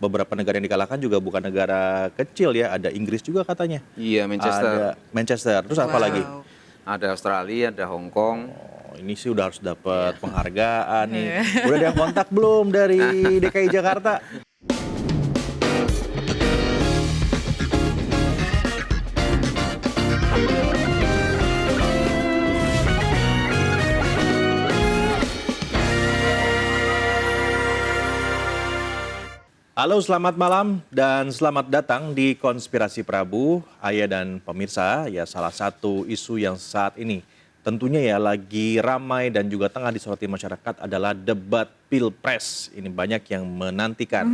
beberapa negara yang dikalahkan juga bukan negara kecil ya. Ada Inggris juga katanya. Iya, Manchester. Ada Manchester. Terus apa lagi? Ada Australia, ada Hong Kong. Oh, ini sih udah harus dapat penghargaan nih. Udah ada yang kontak belum dari DKI Jakarta? Halo, selamat malam dan selamat datang di Konspirasi Prabu, Ayah dan pemirsa. Ya, salah satu isu yang saat ini tentunya ya lagi ramai dan juga tengah disoroti masyarakat adalah debat Pilpres. Ini banyak yang menantikan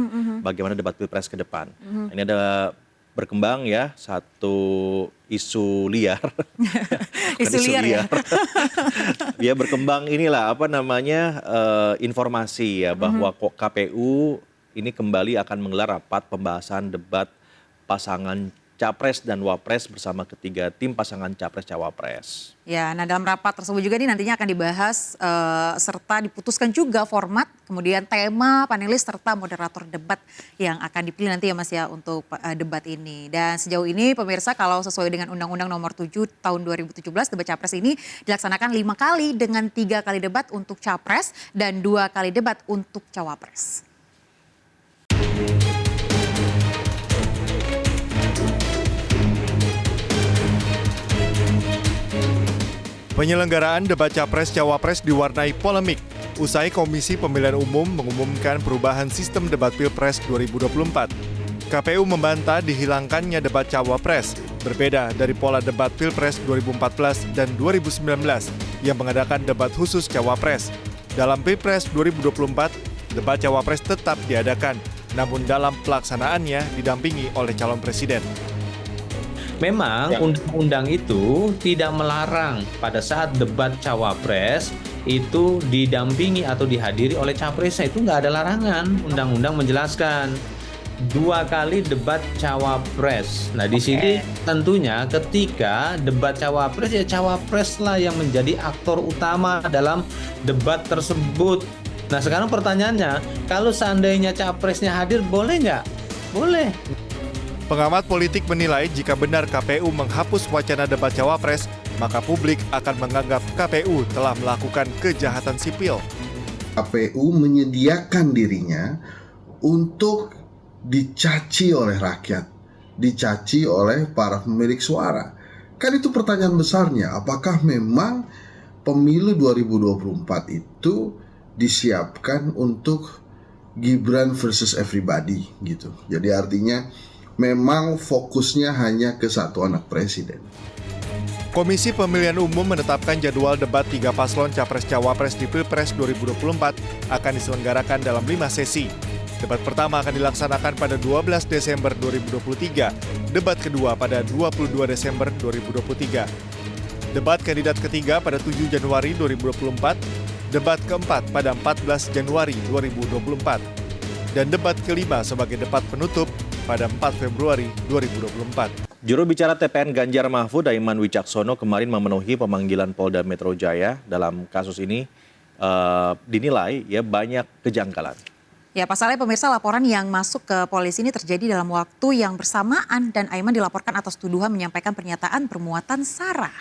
bagaimana debat Pilpres ke depan. Ini ada berkembang ya satu isu liar. Isu liar ya? Dia berkembang inilah apa namanya informasi ya bahwa KPU ini kembali akan menggelar rapat pembahasan debat pasangan Capres dan Wapres bersama ketiga tim pasangan Capres-Cawapres. Ya, nah dalam rapat tersebut juga nih nantinya akan dibahas serta diputuskan juga format, kemudian tema, panelis serta moderator debat yang akan dipilih nanti ya Mas ya untuk debat ini. Dan sejauh ini pemirsa kalau sesuai dengan Undang-Undang Nomor 7 Tahun 2017 debat Capres ini dilaksanakan 5 kali dengan 3 kali debat untuk Capres dan 2 kali debat untuk Cawapres. Penyelenggaraan debat Capres-Cawapres diwarnai polemik usai Komisi Pemilihan Umum mengumumkan perubahan sistem debat Pilpres 2024. KPU membantah dihilangkannya debat Cawapres, berbeda dari pola debat Pilpres 2014 dan 2019 yang mengadakan debat khusus Cawapres. Dalam Pilpres 2024, debat Cawapres tetap diadakan, namun dalam pelaksanaannya didampingi oleh calon presiden. Memang undang-undang itu tidak melarang pada saat debat Cawapres itu didampingi atau dihadiri oleh Capresnya, itu nggak ada larangan. Undang-undang menjelaskan 2 kali debat Cawapres. Nah di sini tentunya ketika debat Cawapres ya Cawapres lah yang menjadi aktor utama dalam debat tersebut. Nah sekarang pertanyaannya, kalau seandainya Capresnya hadir boleh nggak? Boleh. Pengamat politik menilai jika benar KPU menghapus wacana debat Cawapres, maka publik akan menganggap KPU telah melakukan kejahatan sipil. KPU menyediakan dirinya untuk dicaci oleh rakyat, dicaci oleh para pemilik suara. Kan itu pertanyaan besarnya, apakah memang pemilu 2024 itu disiapkan untuk Gibran versus everybody gitu. Jadi artinya memang fokusnya hanya ke satu anak presiden. Komisi Pemilihan Umum menetapkan jadwal debat 3 paslon Capres-Cawapres di Pilpres 2024 akan diselenggarakan dalam 5 sesi. Debat pertama akan dilaksanakan pada 12 Desember 2023, debat kedua pada 22 Desember 2023. Debat kandidat ketiga pada 7 Januari 2024, debat keempat pada 14 Januari 2024, dan debat kelima sebagai debat penutup pada 4 Februari 2024. Juru bicara TPN Ganjar Mahfud, Aiman Wicaksono, kemarin memenuhi pemanggilan Polda Metro Jaya. Dalam kasus ini dinilai ya banyak kejanggalan. Ya pasalnya pemirsa, laporan yang masuk ke polisi ini terjadi dalam waktu yang bersamaan dan Aiman dilaporkan atas tuduhan menyampaikan pernyataan bermuatan sara.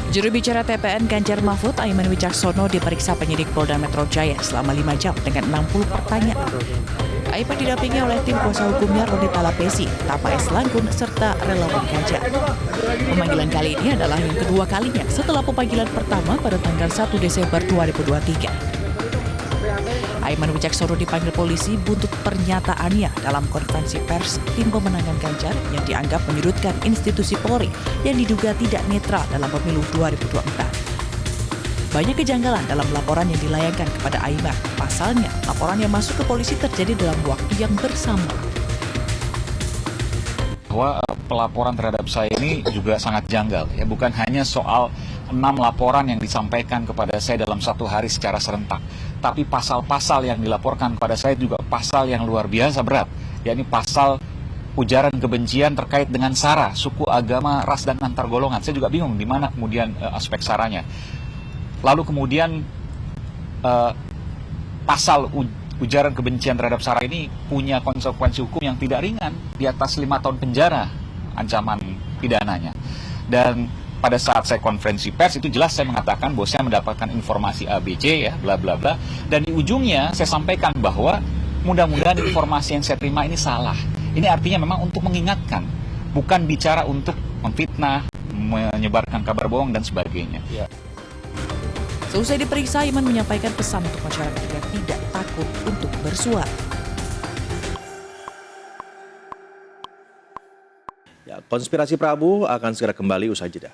Juru bicara TPN Ganjar Mahfud, Aiman Wicaksono, diperiksa penyidik Polda Metro Jaya selama 5 jam dengan 60 pertanyaan. Aiman didampingi oleh tim kuasa hukumnya Roni Talapesi, Tapa S. Langkun, serta relawan Ganjar. Pemanggilan kali ini adalah yang kedua kalinya setelah pemanggilan pertama pada tanggal 1 Desember 2023. Aiman Wicaksono dipanggil polisi buntut pernyataannya dalam konferensi pers tim pemenangan Ganjar yang dianggap menyudutkan institusi Polri yang diduga tidak netral dalam pemilu 2024. Banyak kejanggalan dalam laporan yang dilayangkan kepada Aiman. Pasalnya, laporan yang masuk ke polisi terjadi dalam waktu yang bersama. Bahwa pelaporan terhadap saya ini juga sangat janggal, ya bukan hanya soal 6 laporan yang disampaikan kepada saya dalam satu hari secara serentak, tapi pasal-pasal yang dilaporkan kepada saya juga pasal yang luar biasa berat, yakni pasal ujaran kebencian terkait dengan SARA, suku, agama, ras, dan antar golongan. Saya juga bingung di mana kemudian aspek SARA-nya. lalu kemudian pasal ujaran kebencian terhadap SARA ini punya konsekuensi hukum yang tidak ringan, di atas 5 tahun penjara ancaman pidananya. Dan pada saat saya konferensi pers itu jelas saya mengatakan bahwa saya mendapatkan informasi ABC ya, bla bla bla, dan di ujungnya saya sampaikan bahwa mudah-mudahan informasi yang saya terima ini salah. Ini artinya memang untuk mengingatkan, bukan bicara untuk memfitnah, menyebarkan kabar bohong dan sebagainya. Ya. Seusai diperiksa, Iman menyampaikan pesan untuk masyarakat agar tidak takut untuk bersuara. Ya, Konspirasi Prabu akan segera kembali usai jeda.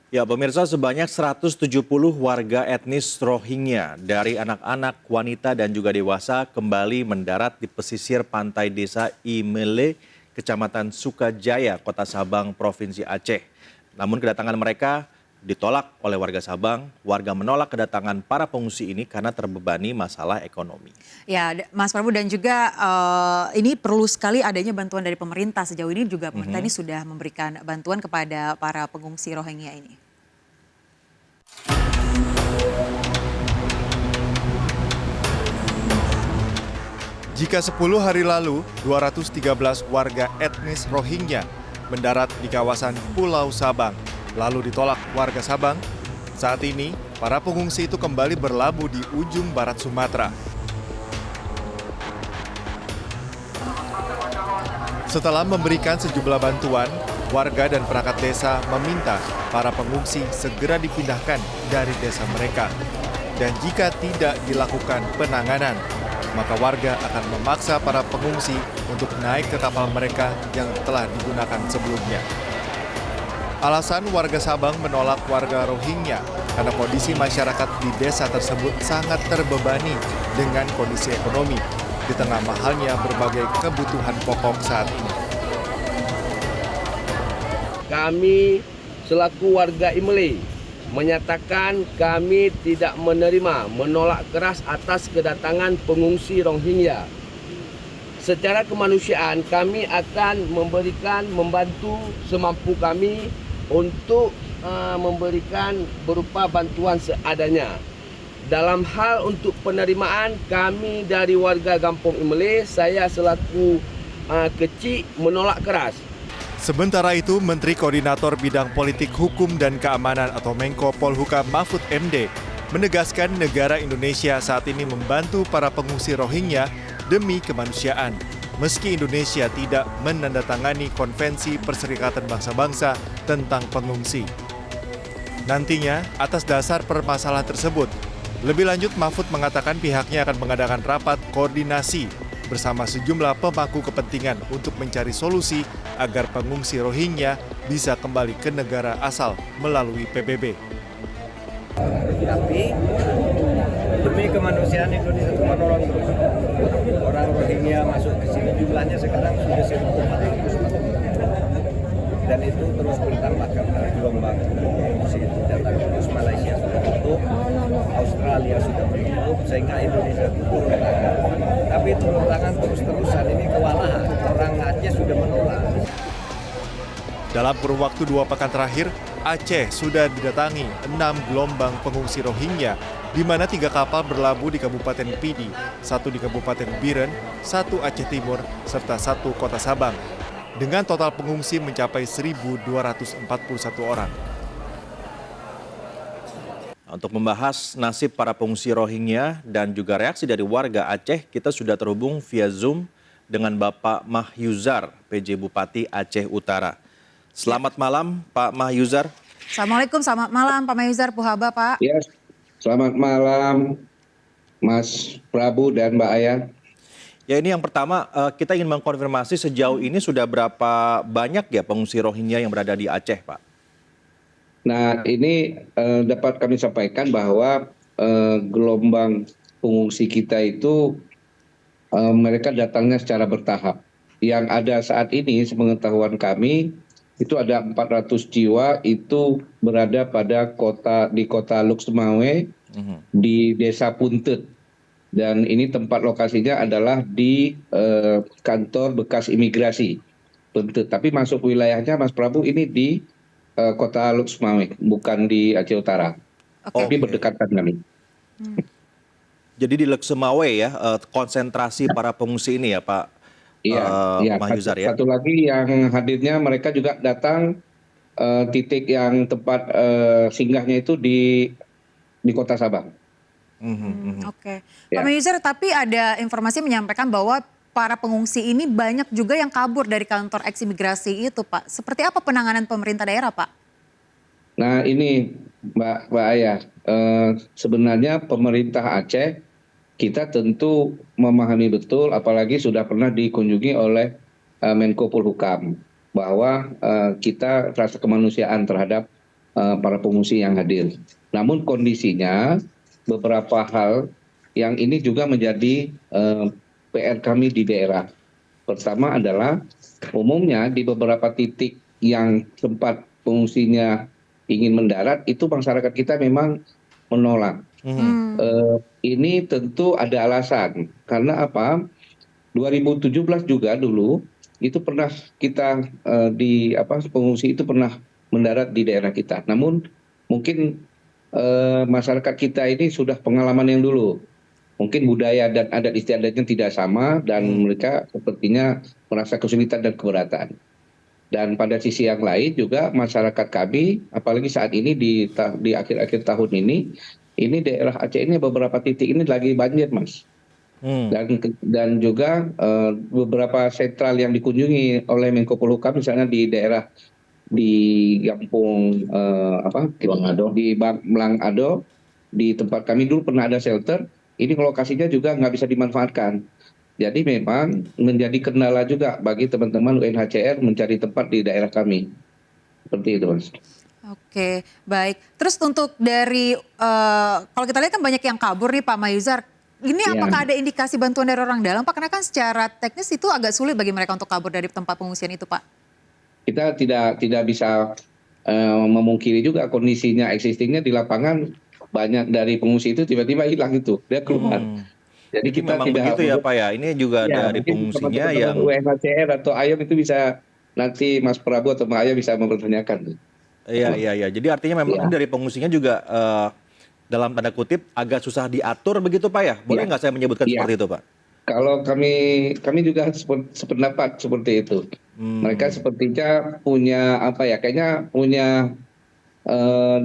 Ya, pemirsa, sebanyak 170 warga etnis Rohingya dari anak-anak, wanita, dan juga dewasa kembali mendarat di pesisir pantai desa Imele, Kecamatan Sukajaya, Kota Sabang, Provinsi Aceh. Namun kedatangan mereka ditolak oleh warga Sabang. Warga menolak kedatangan para pengungsi ini karena terbebani masalah ekonomi. Ya, Mas Prabu, dan juga ini perlu sekali adanya bantuan dari pemerintah. Sejauh ini juga pemerintah ini sudah memberikan bantuan kepada para pengungsi Rohingya ini. Jika 10 hari lalu, 213 warga etnis Rohingya mendarat di kawasan Pulau Sabang, lalu ditolak warga Sabang, saat ini para pengungsi itu kembali berlabuh di ujung barat Sumatera. Setelah memberikan sejumlah bantuan, warga dan perangkat desa meminta para pengungsi segera dipindahkan dari desa mereka. Dan jika tidak dilakukan penanganan, maka warga akan memaksa para pengungsi untuk naik ke kapal mereka yang telah digunakan sebelumnya. Alasan warga Sabang menolak warga Rohingya karena kondisi masyarakat di desa tersebut sangat terbebani dengan kondisi ekonomi di tengah mahalnya berbagai kebutuhan pokok saat ini. Kami selaku warga Imele menyatakan kami tidak menolak keras atas kedatangan pengungsi Rohingya. Secara kemanusiaan kami akan membantu semampu kami untuk memberikan berupa bantuan seadanya. Dalam hal untuk penerimaan kami dari warga Kampung Imele, saya selaku kecil menolak keras. Sementara itu, Menteri Koordinator Bidang Politik Hukum dan Keamanan atau Menko Polhukam Mahfud MD menegaskan negara Indonesia saat ini membantu para pengungsi Rohingya demi kemanusiaan, meski Indonesia tidak menandatangani Konvensi Perserikatan Bangsa-Bangsa tentang pengungsi. Nantinya, atas dasar permasalahan tersebut, lebih lanjut Mahfud mengatakan pihaknya akan mengadakan rapat koordinasi bersama sejumlah pemangku kepentingan untuk mencari solusi agar pengungsi Rohingya bisa kembali ke negara asal melalui PBB. Tapi demi kemanusiaan Indonesia itu menolong terus. Orang Rohingya masuk ke sini jumlahnya sekarang sudah 1.400. Dan itu terus bertambah karena gelombang pengungsi itu datang terus. Malaysia sudah tutup, Australia sudah menutup, sehingga Indonesia itu turun tangan. Tapi turun tangan terus-terusan ini kewalahan. Orang Aceh sudah menolak. Dalam kurun waktu 2 pekan terakhir, Aceh sudah didatangi 6 gelombang pengungsi Rohingya, di mana 3 kapal berlabuh di Kabupaten Pidi, 1 di Kabupaten Biren, 1 Aceh Timur, serta 1 Kota Sabang. Dengan total pengungsi mencapai 1.241 orang. Untuk membahas nasib para pengungsi Rohingya dan juga reaksi dari warga Aceh, kita sudah terhubung via Zoom dengan Bapak Mahyuzar, PJ Bupati Aceh Utara. Selamat malam Pak Mahyuzar. Assalamualaikum, selamat malam Pak Mahyuzar, Puhaba Pak. Ya, selamat malam Mas Prabu dan Mbak Aya. Ya, ini yang pertama, kita ingin mengkonfirmasi sejauh ini sudah berapa banyak ya pengungsi Rohingya yang berada di Aceh, Pak? Nah, ini dapat kami sampaikan bahwa gelombang pengungsi kita itu mereka datangnya secara bertahap. Yang ada saat ini, sepengetahuan kami, itu ada 400 jiwa itu berada di kota Luxmawe di Desa Puntet. Dan ini tempat lokasinya adalah di kantor bekas imigrasi Puntet. Tapi masuk wilayahnya Mas Prabu ini di kota Luxmawe, bukan di Aceh Utara. Tapi berdekatan kami. Jadi di Luxmawe ya, konsentrasi para pengungsi ini ya Pak Iya, Mahyuzar ya. satu lagi yang hadirnya mereka juga datang titik yang tempat singgahnya itu di kota Sabang. Oke. Ya. Pak Mahyuzar, tapi ada informasi menyampaikan bahwa para pengungsi ini banyak juga yang kabur dari kantor eksimigrasi itu, Pak. Seperti apa penanganan pemerintah daerah, Pak? Nah ini Mbak Aya, sebenarnya pemerintah Aceh kita tentu memahami betul, apalagi sudah pernah dikunjungi oleh Menko Polhukam, bahwa kita rasa kemanusiaan terhadap para pengungsi yang hadir. Namun kondisinya beberapa hal yang ini juga menjadi PR kami di daerah. Pertama adalah umumnya di beberapa titik yang tempat pengungsinya ingin mendarat, itu masyarakat kita memang menolak. Ini tentu ada alasan, karena apa? 2017 juga dulu itu pernah kita pengungsi itu pernah mendarat di daerah kita. Namun mungkin masyarakat kita ini sudah pengalaman yang dulu. Mungkin budaya dan adat istiadatnya tidak sama dan mereka sepertinya merasa kesulitan dan keberatan. Dan pada sisi yang lain juga masyarakat kami, apalagi saat ini di akhir-akhir tahun ini daerah Aceh ini beberapa titik ini lagi banjir, Mas. Dan juga beberapa sentral yang dikunjungi oleh Menko Polhukam, misalnya di daerah di Gampung di Melang Ado, di tempat kami dulu pernah ada shelter, ini lokasinya juga nggak bisa dimanfaatkan. Jadi memang menjadi kendala juga bagi teman-teman UNHCR mencari tempat di daerah kami. Seperti itu, Mas. Oke, baik. Terus untuk dari, kalau kita lihat kan banyak yang kabur nih Pak Mahyuzar. Ini apakah ada indikasi bantuan dari orang dalam Pak? Karena kan secara teknis itu agak sulit bagi mereka untuk kabur dari tempat pengungsian itu Pak. Kita tidak bisa memungkiri juga kondisinya existingnya di lapangan, banyak dari pengungsi itu tiba-tiba hilang itu, dia keluar. Jadi kita memang tidak begitu ya Pak ya, ini juga dari pengungsinya yang UNHCR atau AYOM itu bisa nanti Mas Prabu atau Mbak Aya bisa mempertanyakan. Iya. Jadi artinya memang ini dari pengungsinya juga dalam tanda kutip agak susah diatur begitu Pak ya? Boleh nggak saya menyebutkan seperti itu Pak? Kalau kami juga sependapat seperti itu. Mereka sepertinya punya kayaknya punya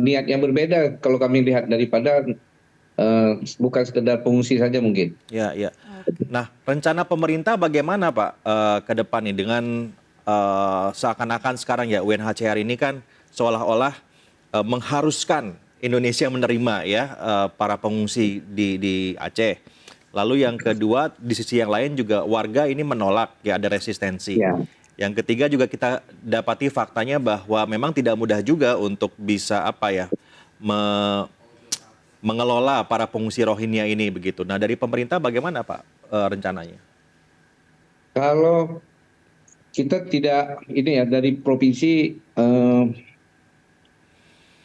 niat yang berbeda kalau kami lihat daripada bukan sekedar pengungsi saja mungkin. Iya. Nah, rencana pemerintah bagaimana Pak ke depan nih dengan seakan-akan sekarang ya UNHCR ini kan seolah-olah mengharuskan Indonesia menerima ya para pengungsi di Aceh. Lalu yang kedua di sisi yang lain juga warga ini menolak ya, ada resistensi. Yang ketiga juga kita dapati faktanya bahwa memang tidak mudah juga untuk bisa mengelola para pengungsi Rohingya ini begitu. Nah dari pemerintah bagaimana Pak rencananya? Kalau kita tidak dari provinsi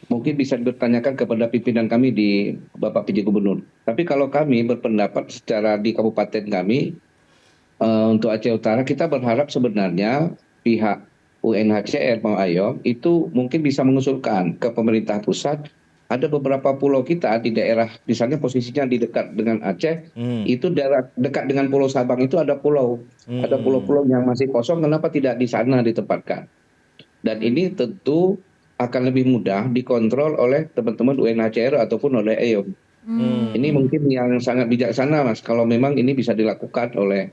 mungkin bisa bertanyakan kepada pimpinan kami di Bapak PJ Gubernur. Tapi kalau kami berpendapat secara di kabupaten kami untuk Aceh Utara, kita berharap sebenarnya pihak UNHCR mau AYOM itu mungkin bisa mengusulkan ke pemerintah pusat. Ada beberapa pulau kita di daerah, misalnya posisinya di dekat dengan Aceh, itu dekat dengan Pulau Sabang itu ada pulau. Ada pulau-pulau yang masih kosong, kenapa tidak di sana ditempatkan? Dan ini tentu akan lebih mudah dikontrol oleh teman-teman UNHCR ataupun oleh AYOM. Ini mungkin yang sangat bijaksana Mas, kalau memang ini bisa dilakukan oleh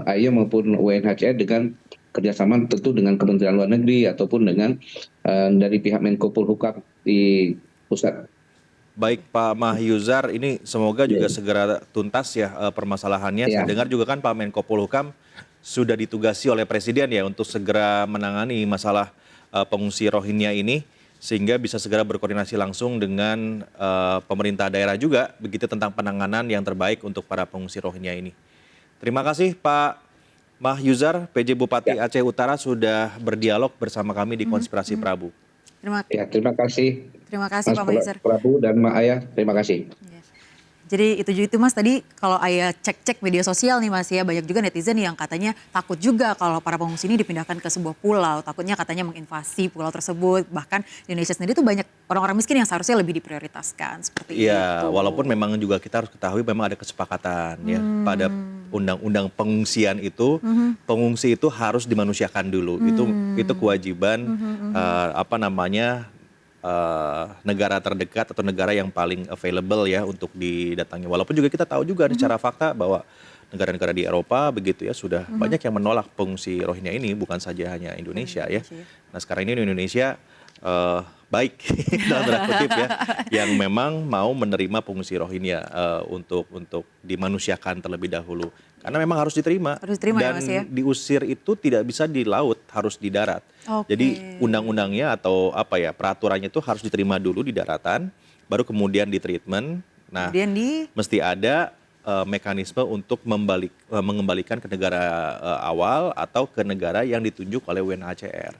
AYOM maupun UNHCR dengan kerjasama tentu dengan Kementerian Luar Negeri ataupun dengan dari pihak Menko Polhukam di pusat. Baik Pak Mahyuzar, ini semoga juga segera tuntas ya permasalahannya. Saya dengar juga kan Pak Menko Polhukam sudah ditugasi oleh Presiden ya untuk segera menangani masalah pengungsi Rohingya ini sehingga bisa segera berkoordinasi langsung dengan pemerintah daerah juga begitu tentang penanganan yang terbaik untuk para pengungsi Rohingya ini. Terima kasih Pak Mah Yuzar, PJ Bupati Aceh Utara sudah berdialog bersama kami di Konspirasi Prabu. Terima kasih. Terima kasih Mas Pak Mahizar. Prabu dan Mbak Ayah, terima kasih. Jadi itu Mas tadi kalau Ayah cek-cek media sosial nih Mas ya, banyak juga netizen yang katanya takut juga kalau para pengungsi ini dipindahkan ke sebuah pulau. Takutnya katanya menginvasi pulau tersebut. Bahkan di Indonesia sendiri tuh banyak orang-orang miskin yang seharusnya lebih diprioritaskan seperti itu. Iya, walaupun memang juga kita harus ketahui memang ada kesepakatan ya pada undang-undang pengungsian itu, pengungsi itu harus dimanusiakan dulu. Itu kewajiban negara terdekat atau negara yang paling available ya untuk didatangi. Walaupun juga kita tahu juga secara fakta bahwa negara-negara di Eropa begitu ya sudah banyak yang menolak pengungsi Rohingya ini, bukan saja hanya Indonesia ya. Nah sekarang ini Indonesia baik dalam tanda kutip ya, yang memang mau menerima pengungsi Rohingya untuk dimanusiakan terlebih dahulu. Karena memang harus diterima, dan ya, Mas, ya? diusir itu tidak bisa di laut, harus di darat. Jadi undang-undangnya atau peraturannya itu harus diterima dulu di daratan, baru kemudian di treatment. Nah, mesti ada mekanisme untuk mengembalikan ke negara awal atau ke negara yang ditunjuk oleh UNHCR.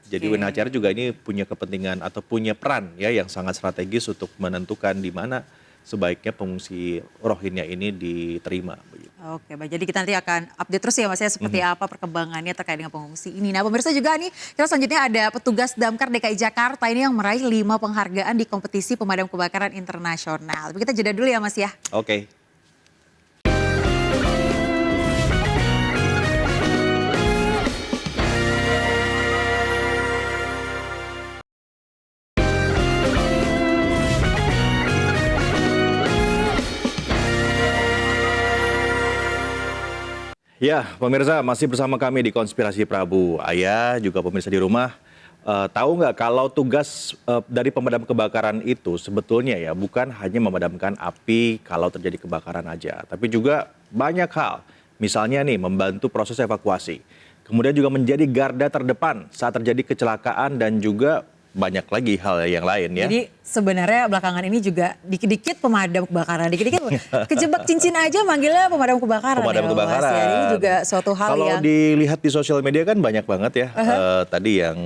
Jadi UNHCR juga ini punya kepentingan atau punya peran ya yang sangat strategis untuk menentukan di mana sebaiknya pengungsi Rohingya ini diterima. Oke, baik. Jadi kita nanti akan update terus ya Mas ya, seperti apa perkembangannya terkait dengan pengungsi ini. Nah pemirsa juga nih, kita selanjutnya ada petugas Damkar DKI Jakarta ini yang meraih 5 penghargaan di kompetisi pemadam kebakaran internasional. Kita jeda dulu ya Mas ya. Oke. Ya, pemirsa masih bersama kami di Konspirasi Prabu. Ayah juga pemirsa di rumah, tahu nggak kalau tugas dari pemadam kebakaran itu sebetulnya ya bukan hanya memadamkan api kalau terjadi kebakaran aja, tapi juga banyak hal. Misalnya nih membantu proses evakuasi, kemudian juga menjadi garda terdepan saat terjadi kecelakaan dan juga banyak lagi hal yang lain ya. Jadi sebenarnya belakangan ini juga dikit-dikit pemadam kebakaran, dikit-dikit kejebak cincin aja manggilnya pemadam kebakaran. Pemadam ya, kebakaran. Mas, ya. Ini juga suatu hal kalau yang dilihat di sosial media kan banyak banget ya. Tadi yang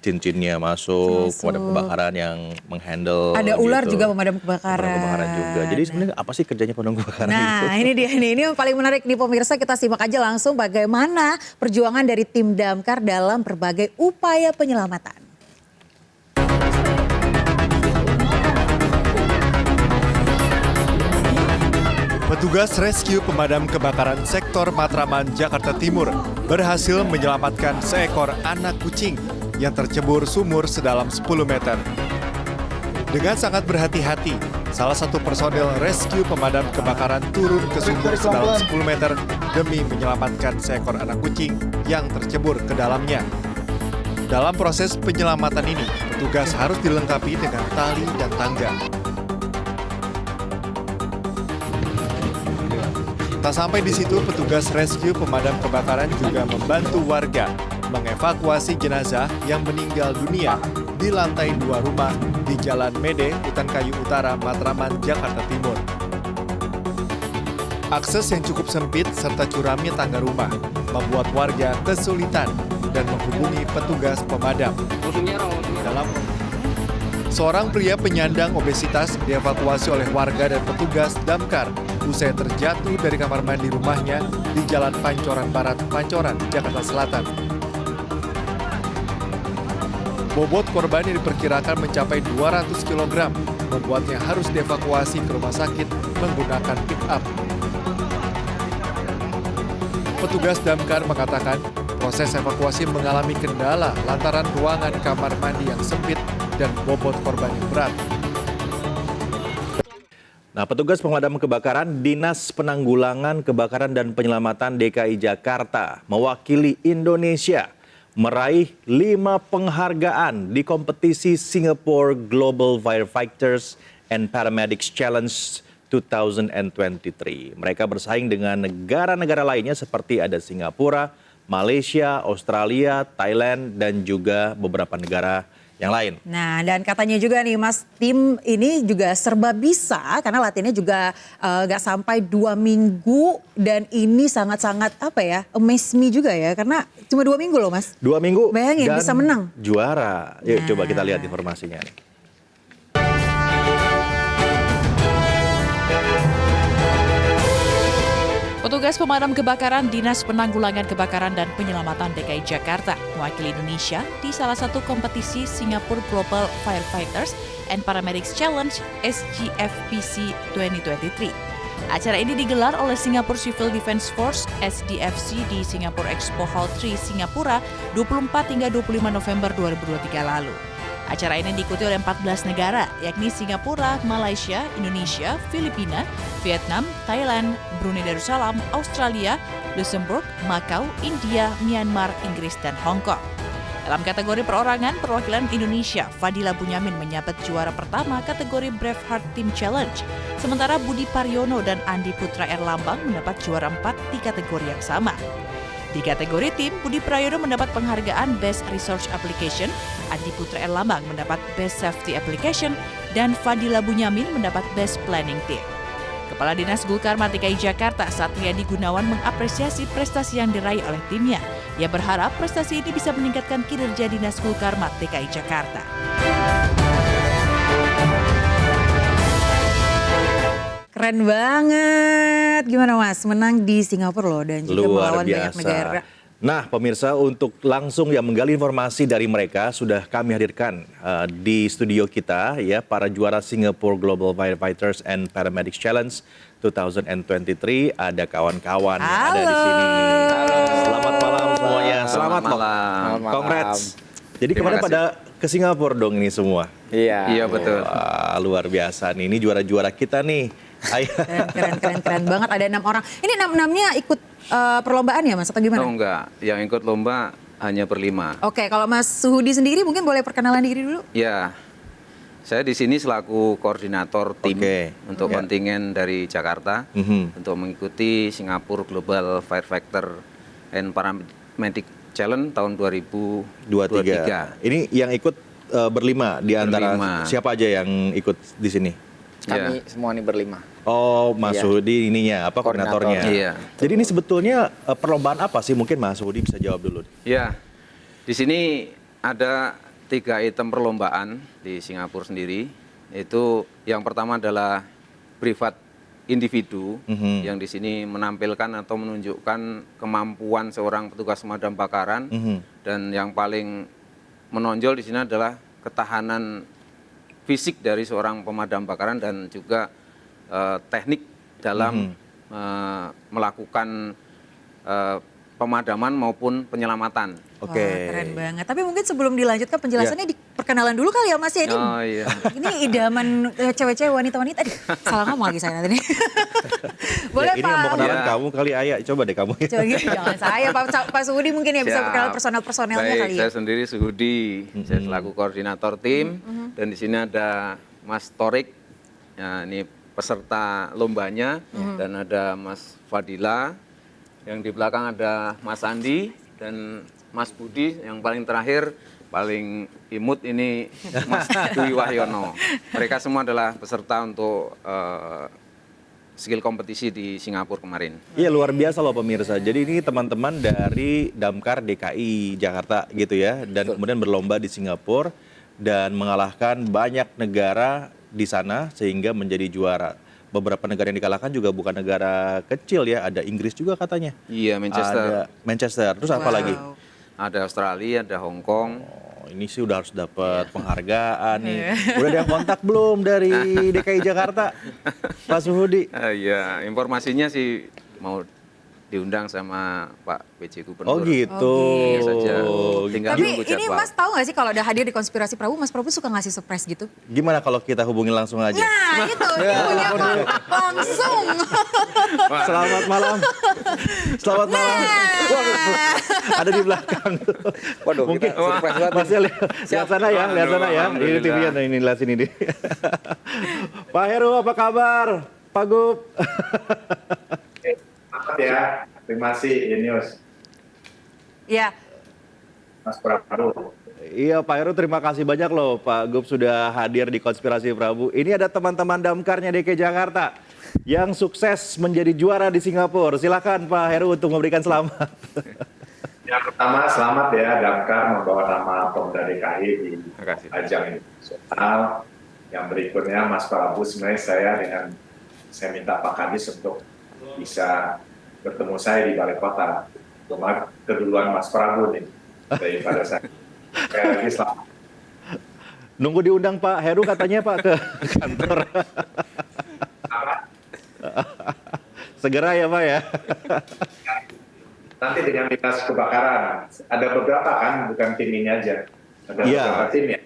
cincinnya masuk, pemadam kebakaran yang menghandle. Ada ular gitu. juga pemadam kebakaran. Pemadam kebakaran juga. Jadi sebenarnya apa sih kerjanya pemadam kebakaran itu? Nah ini dia nih, ini yang paling menarik nih pemirsa, kita simak aja langsung bagaimana perjuangan dari tim Damkar dalam berbagai upaya penyelamatan. Petugas rescue pemadam kebakaran sektor Matraman, Jakarta Timur berhasil menyelamatkan seekor anak kucing yang tercebur sumur sedalam 10 meter. Dengan sangat berhati-hati, salah satu personel rescue pemadam kebakaran turun ke sumur sedalam 10 meter demi menyelamatkan seekor anak kucing yang tercebur ke dalamnya. Dalam proses penyelamatan ini, petugas harus dilengkapi dengan tali dan tangga. Tak sampai di situ, petugas rescue pemadam kebakaran juga membantu warga mengevakuasi jenazah yang meninggal dunia di lantai 2 rumah di Jalan Mede, Hutan Kayu Utara, Matraman, Jakarta Timur. Akses yang cukup sempit serta curamnya tangga rumah membuat warga kesulitan dan menghubungi petugas pemadam. Seorang pria penyandang obesitas dievakuasi oleh warga dan petugas Damkar usai terjatuh dari kamar mandi rumahnya di Jalan Pancoran Barat, Pancoran, Jakarta Selatan. Bobot korban yang diperkirakan mencapai 200 kg, membuatnya harus dievakuasi ke rumah sakit menggunakan pick-up. Petugas Damkar mengatakan proses evakuasi mengalami kendala lantaran ruangan kamar mandi yang sempit dan bobot korban yang berat. Nah, petugas pemadam kebakaran Dinas Penanggulangan Kebakaran dan Penyelamatan DKI Jakarta mewakili Indonesia meraih 5 penghargaan di kompetisi Singapore Global Firefighters and Paramedics Challenge 2023. Mereka bersaing dengan negara-negara lainnya seperti ada Singapura, Malaysia, Australia, Thailand, dan juga beberapa negara yang lain. Nah, dan katanya juga nih Mas, tim ini juga serba bisa karena latihannya juga nggak sampai 2 minggu dan ini sangat-sangat apa ya, amaze me juga ya karena cuma 2 minggu loh Mas. 2 minggu Bayangin dan bisa menang. juara. Yuk Nah. coba kita lihat informasinya nih. Petugas pemadam kebakaran Dinas Penanggulangan Kebakaran dan Penyelamatan DKI Jakarta mewakili Indonesia di salah satu kompetisi Singapore Global Firefighters and Paramedics Challenge SGFPC 2023. Acara ini digelar oleh Singapore Civil Defence Force SDFC di Singapore Expo Hall 3 Singapura 24 hingga 25 November 2023 lalu. Acara ini diikuti oleh 14 negara, yakni Singapura, Malaysia, Indonesia, Filipina, Vietnam, Thailand, Brunei Darussalam, Australia, Luxembourg, Macau, India, Myanmar, Inggris, dan Hong Kong. Dalam kategori perorangan, perwakilan Indonesia, Fadila Bunyamin menyabet juara pertama kategori Braveheart Team Challenge, sementara Budi Paryono dan Andi Putra Erlambang mendapat juara 4 di kategori yang sama. Di kategori tim, Budi Prayono mendapat penghargaan Best Research Application, Andi Putra Erlambang mendapat Best Safety Application, dan Fadila Bunyamin mendapat Best Planning Team. Kepala Dinas Gulkarmat DKI Jakarta, Satriadi Gunawan, mengapresiasi prestasi yang diraih oleh timnya. Ia berharap prestasi ini bisa meningkatkan kinerja Dinas Gulkarmat DKI Jakarta. Keren banget. Gimana Mas, menang di Singapura loh dan juga Luar melawan banyak biasa. negara. Nah, pemirsa, untuk langsung yang menggali informasi dari mereka sudah kami hadirkan di studio kita ya para juara Singapore Global Firefighters and Paramedics Challenge 2023. Ada kawan-kawan yang ada di sini. Selamat malam semuanya. Selamat malam. Congrats. Jadi Terima kemarin kasih. pada ke Singapura dong ini semua. Iya betul. Wah, luar biasa nih. Ini juara-juara kita nih. Ayo. Keren banget. Ada 6 orang. Ini 6-6-nya ikut perlombaan ya Mas atau gimana? Oh enggak, yang ikut lomba hanya berlima. Oke, kalau Mas Suhudi sendiri mungkin boleh perkenalan diri dulu. Ya, saya di sini selaku koordinator tim Oke. untuk Ya. kontingen dari Jakarta untuk mengikuti Singapore Global Firefighter and Paramedic Challenge tahun 2023. Ini yang ikut berlima di antara Berlima. siapa aja yang ikut di sini? Kami semua ini berlima. Oh, Mas Iya. Suhudi ininya apa koordinatornya? Iya. Jadi ini sebetulnya perlombaan apa sih? Mungkin Mas Suhudi bisa jawab dulu. Ya, di sini ada 3 item perlombaan di Singapura sendiri. Itu yang pertama adalah privat individu yang di sini menampilkan atau menunjukkan kemampuan seorang petugas pemadam kebakaran dan yang paling menonjol di sini adalah ketahanan fisik dari seorang pemadam kebakaran dan juga teknik dalam melakukan pemadaman maupun penyelamatan. Wah, keren banget. Tapi mungkin sebelum dilanjutkan penjelasannya di perkenalan dulu kali ya Mas ya. Ini, Oh, iya. ini idaman cewek-cewek wanita-wanita. Aduh, salah ngomong lagi saya nanti nih. Boleh Ini Pak? yang mau kenalan Ya. kamu kali Ayah. Coba deh kamu. Coba gitu, jangan saya. Pak Suhudi mungkin ya bisa Siap. perkenalan personel-personelnya Baik, kali ya. saya sendiri Suhudi, saya selaku koordinator tim, dan di sini ada Mas Torik, ya, ini peserta lombanya, dan ada Mas Fadila, yang di belakang ada Mas Andi dan Mas Budi, yang paling terakhir paling imut ini Mas Dwi Wahyono. Mereka semua adalah peserta untuk skill kompetisi di Singapura kemarin. Iya, luar biasa loh pemirsa. Jadi ini teman-teman dari Damkar DKI Jakarta gitu ya. Dan kemudian berlomba di Singapura dan mengalahkan banyak negara di sana sehingga menjadi juara. Beberapa negara yang dikalahkan juga bukan negara kecil ya. Ada Inggris juga katanya. Iya, Manchester. Ada Manchester. Terus apa lagi? Ada Australia, ada Hong Kong. Oh, ini sih udah harus dapat penghargaan nih. Udah ada yang kontak belum dari DKI Jakarta? Pak Suhudi? Iya, informasinya sih mau diundang sama Pak PJ Gubernur. Oh gitu. Iya saja. Tinggal Tapi nunggu ini jadwal. Mas tahu nggak sih kalau udah hadir di Konspirasi Prabu, Mas Prabu suka ngasih surprise gitu? Gimana kalau kita hubungin langsung aja? Nah itu, dia punya kok langsung. Selamat malam. Selamat malam. Wah, ada di belakang. Waduh, Mungkin kita surprise banget. Masnya lihat sana ya, lihat sana ya. Ini Alhamdulillah. TV ya, ini lihat sini deh. Pak Heru apa kabar? Pak Gub. Ya, terima kasih News. Ya. Mas Prabu. Iya Pak Heru, terima kasih banyak loh Pak Gub sudah hadir di Konspirasi Prabu. Ini ada teman-teman damkarnya DKI Jakarta yang sukses menjadi juara di Singapura. Silakan Pak Heru untuk memberikan selamat. Yang pertama, selamat ya damkar membawa nama Pemda DKI di ajang internasional. Yang berikutnya Mas Prabu, sebenarnya saya minta Pak Kadis untuk bisa bertemu saya di Balai Kota. Cuma keduluan Mas Prabu nih daripada saya. Sekali lagi selamat. Nunggu diundang Pak Heru katanya Pak ke kantor. Segera ya Pak ya. Nanti dengan dinas kebakaran, ada beberapa kan, bukan tim ini aja. Ada beberapa tim ya.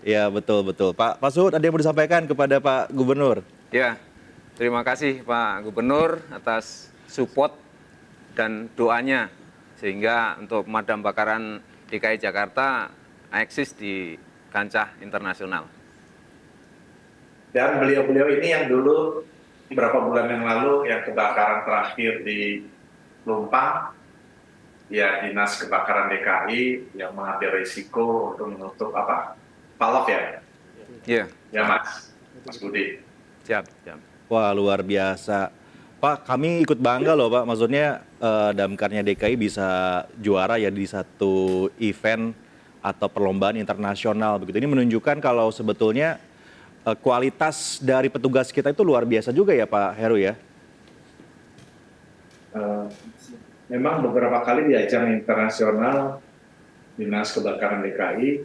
Iya betul. Pak Suhud, ada yang mau disampaikan kepada Pak Gubernur? Ya, terima kasih Pak Gubernur atas support dan doanya sehingga untuk pemadam kebakaran DKI Jakarta eksis di kancah internasional. Dan beliau-beliau ini yang dulu beberapa bulan yang lalu yang kebakaran terakhir di Lumpang, ya Dinas Kebakaran DKI yang mengambil risiko untuk menutup palok ya? Iya. Ya Mas Budi. Siap. Wah luar biasa. Pak, kami ikut bangga loh Pak, maksudnya damkarnya DKI bisa juara ya di satu event atau perlombaan internasional begitu. Ini menunjukkan kalau sebetulnya kualitas dari petugas kita itu luar biasa juga ya Pak Heru ya? Memang beberapa kali di ajang internasional Dinas Kebakaran DKI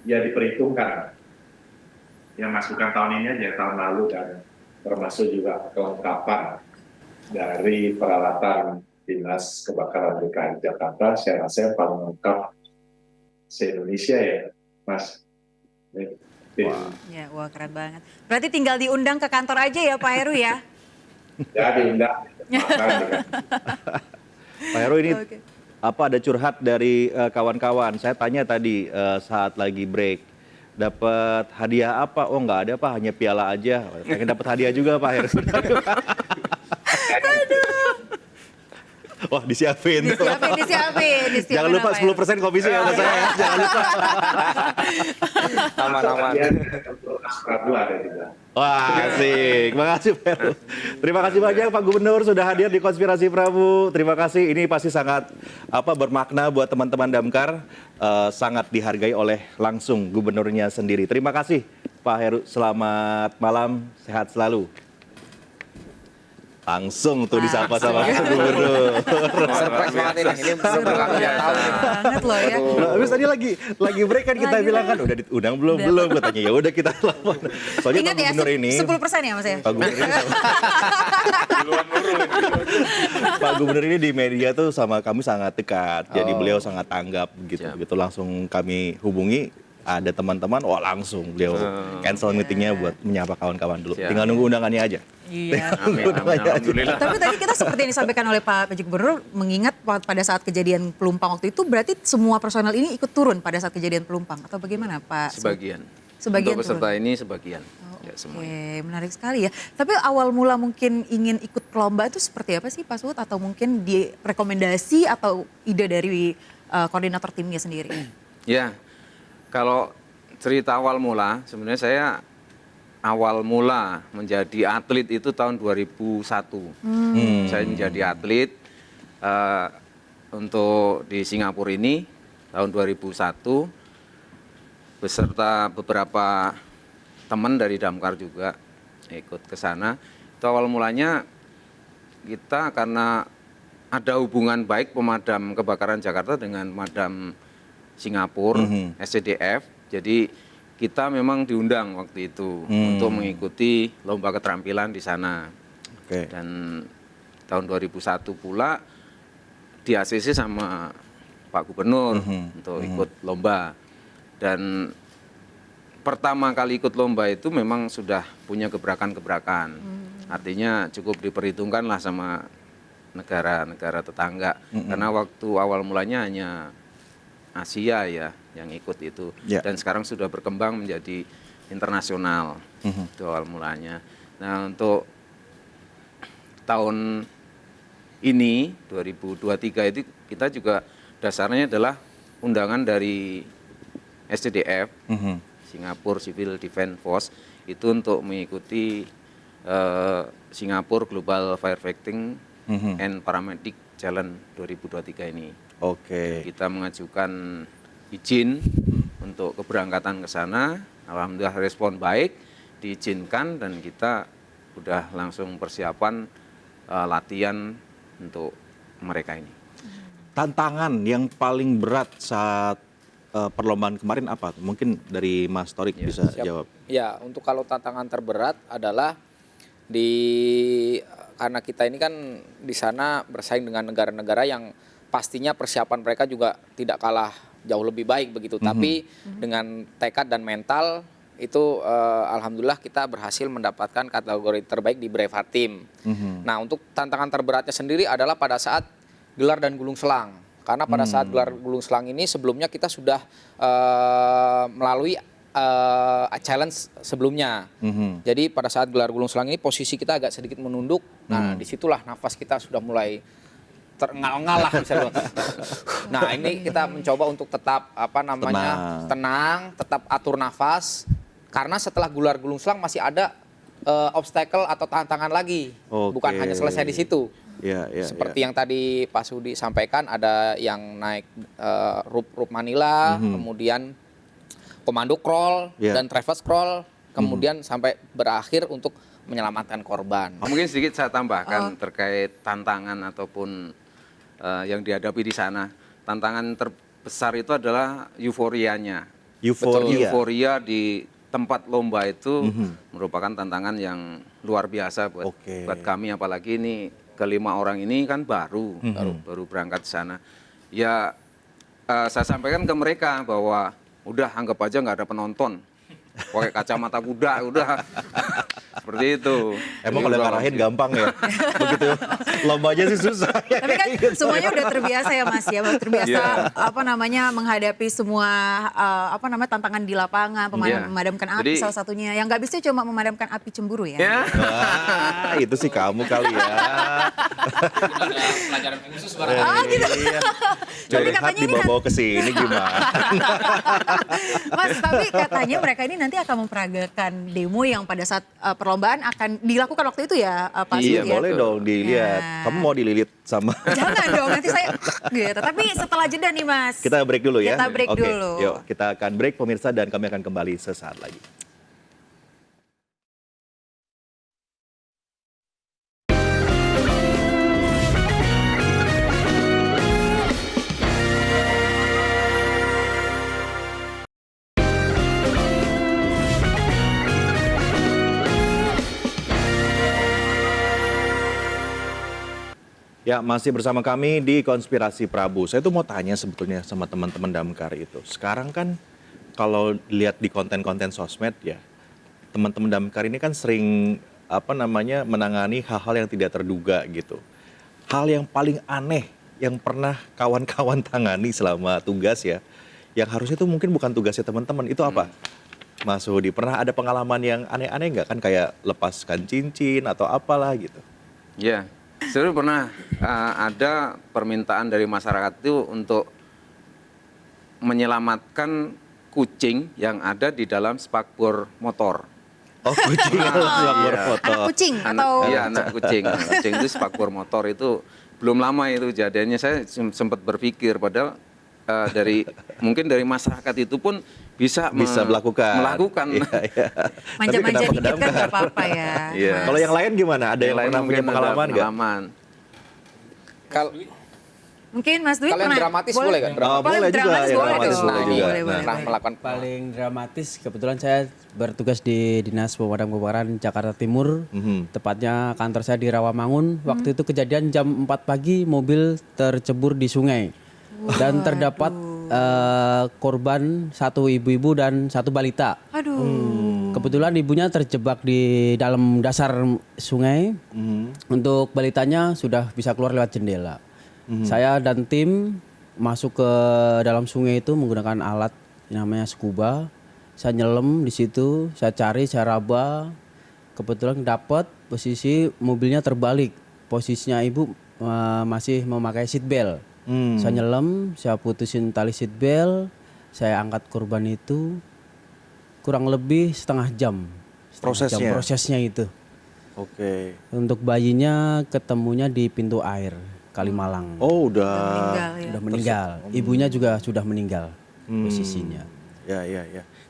ya diperhitungkan. Ya Mas, bukan tahun ini aja, tahun lalu dan termasuk juga kelengkapan dari peralatan Dinas Kebakaran DKI Jakarta, saya rasa yang paling lengkap se-Indonesia ya, Mas. Wah keren banget. Berarti tinggal diundang ke kantor aja ya Pak Heru ya? Ya diundang. Pak Heru ini apa ada curhat dari kawan-kawan? Saya tanya tadi saat lagi break. Dapat hadiah apa? Oh nggak ada Pak, hanya piala aja. Pengen dapat hadiah juga Pak Heru. Wah disiapin. Jangan lupa 10% komisi ya saya ya. Jangan lupa. Aman-aman. Wah asik. Makasih Pak Heru. Terima kasih banyak Pak Gubernur sudah hadir di Konspirasi Prabu. Terima kasih. Ini pasti sangat bermakna buat teman-teman damkar. Sangat dihargai oleh langsung gubernurnya sendiri. Terima kasih Pak Heru. Selamat malam. Sehat selalu. Langsung tuh disapa sama Gubernur. Surprise banget ini belum banget loh ya. Habis tadi lagi break kan kita bilang kan udah diundang belum katanya ya udah kita telepon. Soalnya ingat Pak Gubernur ya, ini 10% ya Mas ya. Pak Gubernur ini Pak Gubernur ini di media tuh sama kami sangat dekat. Jadi beliau sangat tanggap gitu langsung kami hubungi. Ada teman-teman, langsung beliau cancel meetingnya buat menyapa kawan-kawan dulu. Tinggal nunggu undangannya aja. Iya. Alhamdulillah. Tapi tadi kita seperti yang disampaikan oleh Pak PJ Gubernur, mengingat pada saat kejadian Pelumpang waktu itu, berarti semua personel ini ikut turun pada saat kejadian Pelumpang atau bagaimana Pak? Sebagian. Untuk peserta turun. Ini sebagian. Oke, menarik sekali ya. Tapi awal mula mungkin ingin ikut perlombaan itu seperti apa sih Pak Suhud? Atau mungkin di rekomendasi atau ide dari koordinator timnya sendiri? Ya. Kalau cerita awal mula, sebenarnya saya awal mula menjadi atlet itu tahun 2001. Saya menjadi atlet untuk di Singapura ini tahun 2001 beserta beberapa teman dari damkar juga ikut ke sana. Itu awal mulanya kita karena ada hubungan baik pemadam kebakaran Jakarta dengan pemadam Singapura, SCDF, jadi kita memang diundang waktu itu untuk mengikuti lomba keterampilan di sana. Dan tahun 2001 pula di ACC sama Pak Gubernur untuk ikut lomba. Dan pertama kali ikut lomba itu memang sudah punya gebrakan-gebrakan. Artinya cukup diperhitungkan lah sama negara-negara tetangga. Karena waktu awal mulanya hanya Asia ya yang ikut itu dan sekarang sudah berkembang menjadi internasional itu awal mulanya. Nah untuk tahun ini 2023 itu kita juga dasarnya adalah undangan dari SCDF, Singapore Civil Defense Force, itu untuk mengikuti Singapore Global Firefighting and Paramedic Challenge 2023 ini. Oke. Kita mengajukan izin untuk keberangkatan ke sana. Alhamdulillah respon baik, diizinkan dan kita udah langsung persiapan latihan untuk mereka ini. Tantangan yang paling berat saat perlombaan kemarin apa? Mungkin dari Mas Torik bisa jawab. Ya, untuk kalau tantangan terberat adalah karena kita ini kan di sana bersaing dengan negara-negara yang pastinya persiapan mereka juga tidak kalah jauh lebih baik begitu. Tapi dengan tekad dan mental itu alhamdulillah kita berhasil mendapatkan kategori terbaik di Braveheart Team. Nah, untuk tantangan terberatnya sendiri adalah pada saat gelar dan gulung selang. Karena pada saat gelar gulung selang ini sebelumnya kita sudah melalui challenge sebelumnya. Jadi pada saat gelar gulung selang ini posisi kita agak sedikit menunduk. Nah, disitulah nafas kita sudah mulai terengal-engal lah misalnya. Nah, ini kita mencoba untuk tetap tenang, tetap atur nafas. Karena setelah gelar gulung selang masih ada obstacle atau tantangan lagi. Bukan hanya selesai di situ. Seperti yang tadi Pak Sudi sampaikan, ada yang naik rope Manila, kemudian komando crawl dan traverse crawl, kemudian sampai berakhir untuk menyelamatkan korban. Mungkin sedikit saya tambahkan terkait tantangan ataupun yang dihadapi di sana. Tantangan terbesar itu adalah euforianya. Euforia di tempat lomba itu merupakan tantangan yang luar biasa buat kami, apalagi ini kelima orang ini kan baru berangkat ke sana. Ya, saya sampaikan ke mereka bahwa udah anggap aja nggak ada penonton, pakai kacamata kuda, udah seperti itu. Emang kalau ngarahin gampang ya, begitu lombanya sih susah. Tapi kan semuanya udah terbiasa ya Mas ya, terbiasa menghadapi semua tantangan di lapangan, memadamkan api salah satunya. Yang nggak bisa cuma memadamkan api cemburu ya. Wah, itu sih kamu kali ya. Pelajaran khusus gitu. Curhat dibawa ke sini gimana? Mas, tapi katanya mereka ini nanti akan memperagakan demo yang pada saat perlombaan akan dilakukan waktu itu ya Pak Sudi. Iya, boleh dong dilihat. Kamu mau dililit sama? Jangan dong, nanti saya gitu. Tapi setelah jeda nih Mas. Kita break dulu ya. Kita break dulu. Yuk, kita akan break pemirsa dan kami akan kembali sesaat lagi. Ya, masih bersama kami di Konspirasi Prabu. Saya tuh mau tanya sebetulnya sama teman-teman Damkar itu. Sekarang kan kalau lihat di konten-konten sosmed ya, teman-teman Damkar ini kan sering menangani hal-hal yang tidak terduga gitu. Hal yang paling aneh yang pernah kawan-kawan tangani selama tugas ya, yang harusnya itu mungkin bukan tugasnya teman-teman, itu apa? Mas Hudi, pernah ada pengalaman yang aneh-aneh nggak? Kan kayak lepaskan cincin atau apalah gitu. Ya. Sebenarnya pernah ada permintaan dari masyarakat itu untuk menyelamatkan kucing yang ada di dalam spakbor motor. Oh, kucing dalam spakbor motor. Anak kucing atau? Iya, anak kucing. Kucing itu spakbor motor itu belum lama itu kejadiannya. Saya sempat berpikir padahal mungkin dari masyarakat itu pun bisa melakukan. Manja-manja dikit kan nggak apa-apa ya. Kalau yang lain gimana? Ada yang pernah punya pengalaman nggak? Kalau mungkin Mas Dwi kalau yang dramatis boleh kan? Boleh juga. Boleh. Pernah melakukan paling dramatis. Kebetulan saya bertugas di Dinas Pemadam Kebakaran Jakarta Timur. Tepatnya kantor saya di Rawamangun. Waktu itu kejadian jam 4 pagi mobil tercebur di sungai. Dan terdapat korban 1 ibu-ibu dan 1 balita. Kebetulan ibunya terjebak di dalam dasar sungai. Untuk balitanya sudah bisa keluar lewat jendela. Saya dan tim masuk ke dalam sungai itu menggunakan alat namanya scuba. Saya nyelam di situ, saya cari, saya raba. Kebetulan dapat posisi mobilnya terbalik. Posisinya ibu masih memakai seat belt. Saya nyelam, saya putusin tali seat belt, saya angkat korban itu kurang lebih setengah jam. Prosesnya itu. Oke. Untuk bayinya ketemunya di pintu air Kalimalang. Oh, Meninggal, ya. Udah meninggal. Ibunya juga sudah meninggal posisinya. Ya.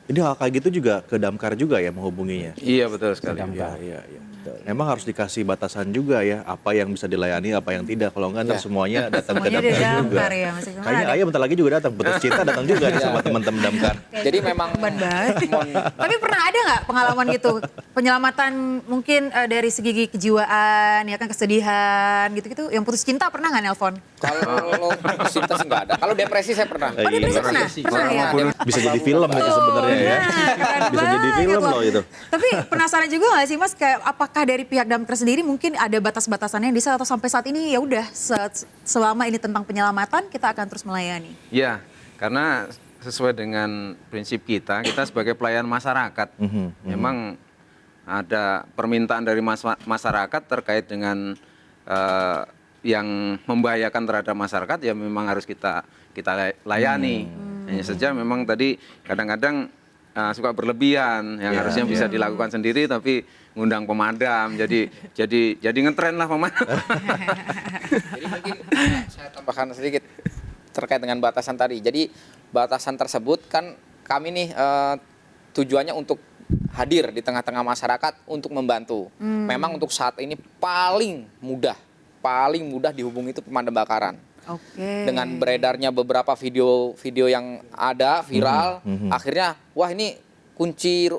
Jadi hal kayak gitu juga ke damkar juga ya menghubunginya. Iya betul sekali. Iya. Memang harus dikasih batasan juga ya, apa yang bisa dilayani, apa yang tidak. Kalau enggak ntar semuanya datang ke Semuanya damkar dari juga. damkar ya, Mas Iksan. Kayaknya Ayah bentar lagi juga datang, putus cinta datang juga nih sama teman-teman damkar. Jadi memang Beban banget. Tapi pernah ada nggak pengalaman gitu, penyelamatan mungkin dari segi kejiwaan, ya kan kesedihan gitu-gitu, yang putus cinta pernah nggak nelpon? kalau cinta sih nggak ada. Kalau depresi saya pernah. Oh, depresi pernah? Pernah ya? Bisa jadi film itu sebenarnya ya. Keren Bisa jadi banget film loh itu. Tapi penasaran juga nggak sih Mas, kayak apakah dari pihak damkar sendiri mungkin ada batas-batasannya yang bisa, atau sampai saat ini ya udah selama ini tentang penyelamatan kita akan terus melayani? Ya, karena sesuai dengan prinsip kita sebagai pelayan masyarakat, memang ada permintaan dari masyarakat terkait dengan yang membahayakan terhadap masyarakat, ya memang harus kita layani. Hanya saja memang tadi kadang-kadang suka berlebihan, yang harusnya bisa dilakukan sendiri tapi ngundang pemadam, jadi ngetren lah pemadam. Jadi mungkin saya tambahkan sedikit terkait dengan batasan tadi. Jadi batasan tersebut kan kami nih tujuannya untuk hadir di tengah-tengah masyarakat untuk membantu. Memang untuk saat ini paling mudah dihubungi itu pemadam kebakaran. Oke. Dengan beredarnya beberapa video yang ada viral, akhirnya wah ini kunci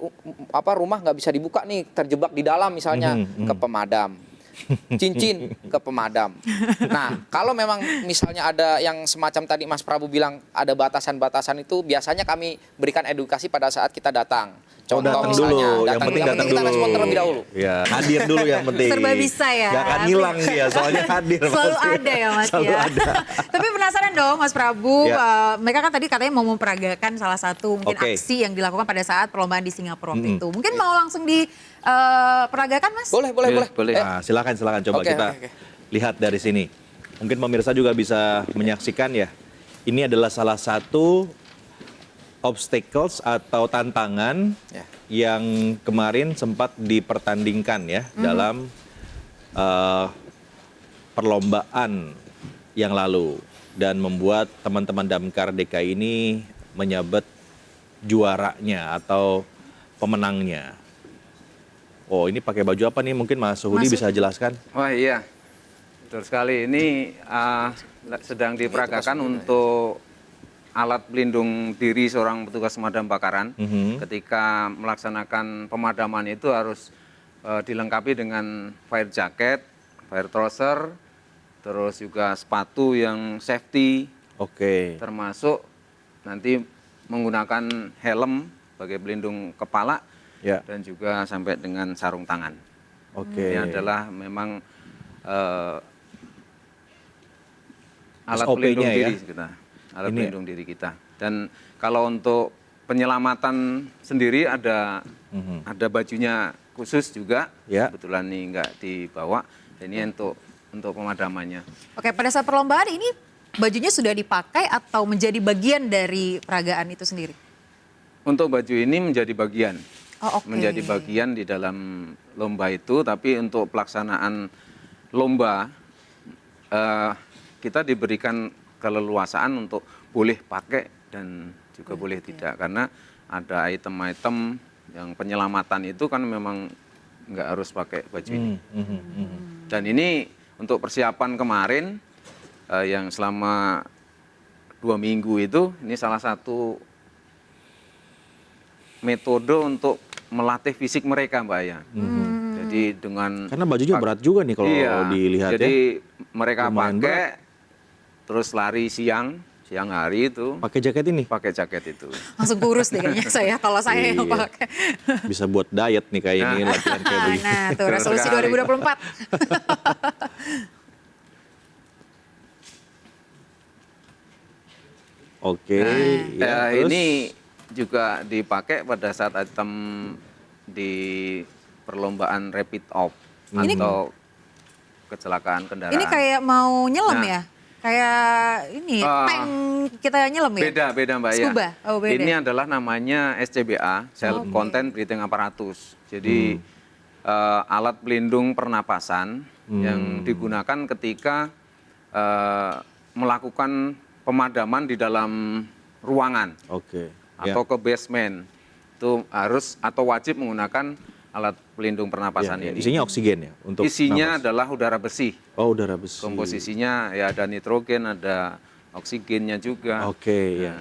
rumah nggak bisa dibuka nih, terjebak di dalam misalnya, ke pemadam. Cincin ke pemadam. Nah, kalau memang misalnya ada yang semacam tadi Mas Prabu bilang ada batasan-batasan itu, biasanya kami berikan edukasi pada saat kita datang. Contoh datang dulu, yang penting datang kita dulu. respon terlebih dahulu. Ya, hadir dulu yang penting. Serba bisa ya. Gak akan hilang dia, soalnya hadir. Selalu pasti. ada ya Mas Selalu ya. ada. Tapi penasaran dong Mas Prabu, Ya. mereka kan tadi katanya mau memperagakan salah satu mungkin Oke. aksi yang dilakukan pada saat perlombaan di Singapura waktu itu. Mungkin mau langsung peragakan Mas? Boleh. Nah, silakan coba Oke, kita oke. lihat dari sini. Mungkin pemirsa juga bisa menyaksikan ya. Ini adalah salah satu obstacles atau tantangan yang kemarin sempat dipertandingkan ya dalam perlombaan yang lalu, dan membuat teman-teman Damkar DKI ini menyabet juaranya atau pemenangnya. Oh, ini pakai baju apa nih? Mungkin Mas Suhudi bisa jelaskan. Wah iya, betul sekali. Ini sedang diperagakan untuk alat pelindung diri seorang petugas pemadam kebakaran. Ketika melaksanakan pemadaman itu harus dilengkapi dengan fire jacket, fire trouser, terus juga sepatu yang safety. Oke. Termasuk nanti menggunakan helm sebagai pelindung kepala. Ya. Dan juga sampai dengan sarung tangan. Oke. Ini adalah memang alat SOP-nya pelindung ya? diri kita. Alat pelindung diri kita. Dan kalau untuk penyelamatan sendiri ada bajunya khusus juga. Kebetulan ini nggak dibawa. Ini untuk pemadamannya. Oke, pada saat perlombaan ini bajunya sudah dipakai atau menjadi bagian dari peragaan itu sendiri? Untuk baju ini menjadi bagian. Oh, oke. Menjadi bagian di dalam lomba itu, tapi untuk pelaksanaan lomba kita diberikan keleluasaan untuk boleh pakai dan juga boleh tidak, karena ada item-item yang penyelamatan itu kan memang nggak harus pakai baju ini. Dan ini untuk persiapan kemarin yang selama 2 minggu itu, ini salah satu metode untuk melatih fisik mereka, Mbak Aya. Jadi dengan Karena bajunya berat juga nih kalau dilihat jadi ya. mereka Lumayan pakai terus lari siang hari itu. Pakai jaket ini? Pakai jaket itu. Langsung kurus deh kayaknya saya kalau saya yang Iya. pakai. Bisa buat diet nih kayak ini, latihan kayak begini. Nah, tuh resolusi 2024. Oke. Nah, terus? ini juga dipakai pada saat item di perlombaan rapid off atau kecelakaan kendaraan. Ini kayak mau nyelam ya? Kayak ini tank kita nyelam ya? Beda Mbak Scuba? ya. Oh, beda. Ini adalah namanya SCBA, Self Contained Breathing Apparatus. Jadi alat pelindung pernapasan yang digunakan ketika melakukan pemadaman di dalam ruangan. Atau ke basement. Itu harus atau wajib menggunakan alat pelindung pernapasan ini. Isinya oksigen ya? Untuk Isinya napas. adalah udara bersih. Oh, udara bersih. Komposisinya ya ada nitrogen, ada oksigennya juga. Ya.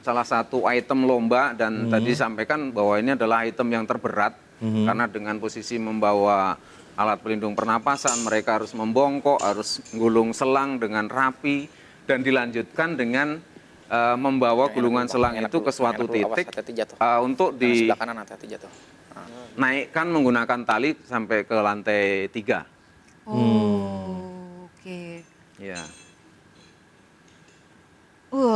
Salah satu item lomba dan tadi disampaikan bahwa ini adalah item yang terberat karena dengan posisi membawa alat pelindung pernapasan mereka harus membongkok, harus gulung selang dengan rapi dan dilanjutkan dengan membawa gulungan selang itu ke suatu titik untuk di sebelah kanan hati-hati jatuh. naikkan menggunakan tali sampai ke lantai 3. Oke. Ya.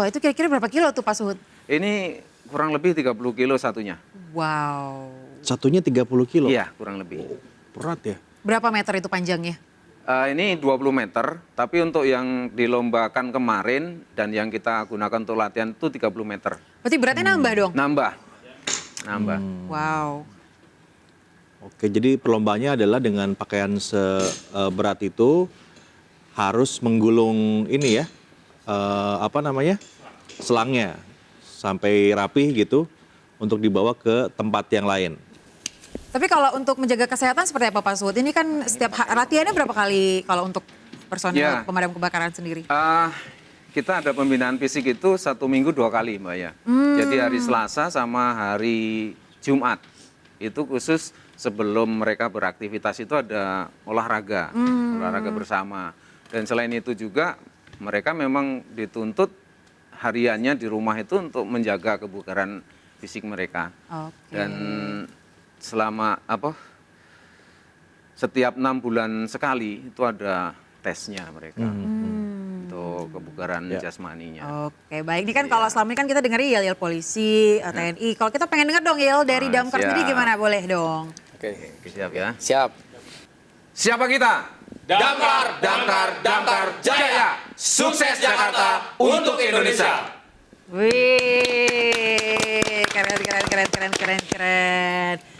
Itu kira-kira berapa kilo tuh Pak Suhud? Ini kurang lebih 30 kilo satunya. Wow. Satunya 30 kilo? Iya, kurang lebih. Berat ya? Berapa meter itu panjangnya? Ini 20 meter, tapi untuk yang dilombakan kemarin dan yang kita gunakan untuk latihan itu 30 meter. Berarti beratnya nambah dong? Nambah. Wow. Oke, jadi perlombaannya adalah dengan pakaian seberat itu harus menggulung ini ya, selangnya sampai rapih gitu untuk dibawa ke tempat yang lain. Tapi kalau untuk menjaga kesehatan seperti apa Pak Suhud? Ini kan setiap latihannya berapa kali kalau untuk personel pemadam kebakaran sendiri? Kita ada pembinaan fisik itu 1 minggu 2 kali Mbak ya. Jadi hari Selasa sama hari Jumat. Itu khusus sebelum mereka beraktivitas itu ada olahraga bersama. Dan selain itu juga mereka memang dituntut hariannya di rumah itu untuk menjaga kebugaran fisik mereka. Dan selama setiap 6 bulan sekali itu ada tesnya mereka untuk kebugaran jasmaninya. Oke, baik. Ini kan kalau selama ini kan kita dengar yel polisi, TNI. Kalau kita pengen dengar dong Yel dari Damkar sendiri gimana? Boleh dong. Oke, siap ya. Siap. Siapa kita? Damkar Jaya. Sukses Jakarta untuk Indonesia. Wih, keren.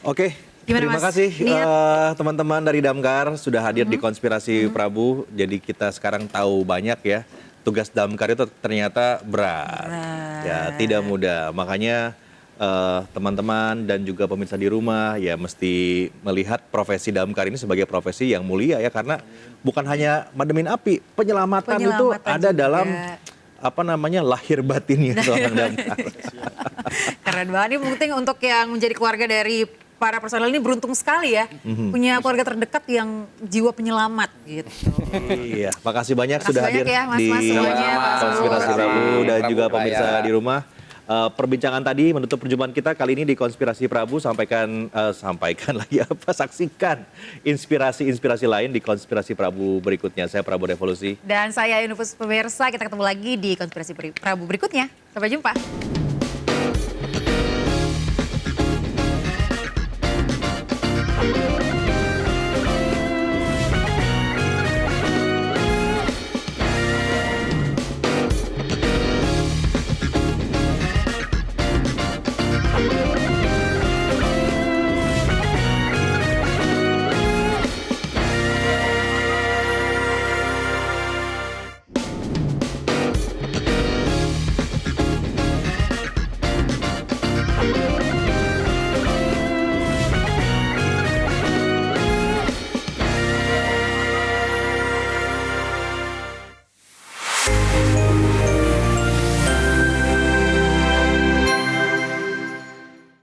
Oke, gimana, terima Mas? kasih teman-teman dari Damkar sudah hadir di Konspirasi Prabu. Jadi kita sekarang tahu banyak ya, tugas Damkar itu ternyata berat. Ya, tidak mudah. Makanya teman-teman dan juga pemirsa di rumah ya mesti melihat profesi Damkar ini sebagai profesi yang mulia ya, karena bukan hanya mademin api, penyelamatan itu ada juga dalam lahir batinnya seorang Damkar. Keren banget. Ini penting untuk yang menjadi keluarga dari para personel ini beruntung sekali ya. Punya keluarga terdekat yang jiwa penyelamat gitu. Iya, makasih banyak sudah hadir ya, Mas, di semuanya, Konspirasi Prabu dan juga Prabu, pemirsa di rumah. Perbincangan tadi menutup perjumpaan kita kali ini di Konspirasi Prabu. Saksikan inspirasi lain di Konspirasi Prabu berikutnya. Saya Prabu Revolusi. Dan saya Yunus pemirsa, kita ketemu lagi di Konspirasi Prabu berikutnya. Sampai jumpa.